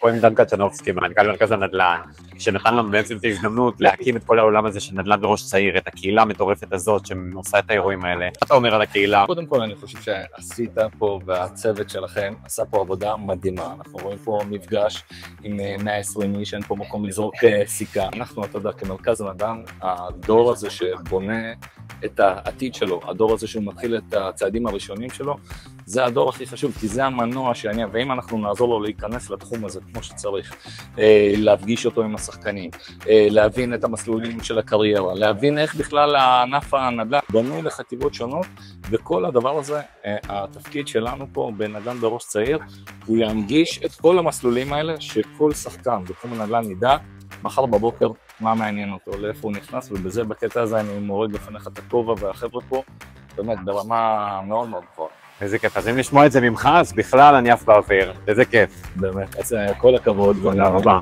פה עם דן קצ'נובסקי, מנכ"ל מרכז הנדל"ן, שנתן לנו בעצם את ההזדמנות להקים את כל העולם הזה של נדל"ן בראש צעיר, את הקהילה המטורפת הזאת שעושה את האירועים האלה. מה אתה אומר על הקהילה? קודם כל אני חושב שעשית פה והצוות שלכם עשה פה עבודה מדהימה. אנחנו רואים פה מפגש עם 120 איש, אין פה מקום לזרוק סיכה. אנחנו, אתה יודע, כמרכז הנדל"ן, הדור הזה שבונה את העתיד שלו, הדור הזה שהוא מתחיל את הצעדים הראשונים שלו, זה הדור הכי חשוב, כי זה המנוע שיניע, ואם אנחנו נעזור לו להיכנס לתחום הזה כמו שצריך, להפגיש אותו עם השחקנים, להבין את המסלולים של הקריירה, להבין איך בכלל הענף הנדל"ן בנוי לחטיבות שונות, וכל הדבר הזה, התפקיד שלנו פה בנדל"ן בראש צעיר, הוא להנגיש את כל המסלולים האלה, שכל שחקן בתחום הנדל"ן ידע, מחר בבוקר מה מעניין אותו, לאיפה הוא נכנס, ובזה בקטע הזה אני מוריד לפניך את הכובע והחבר'ה פה, באמת ברמה מאוד מאוד גבוהה. איזה כיף, אז אם לשמוע את זה ממך, אז בכלל אני עף באוויר, איזה כיף. באמת, אז כל הכבוד. תודה רבה.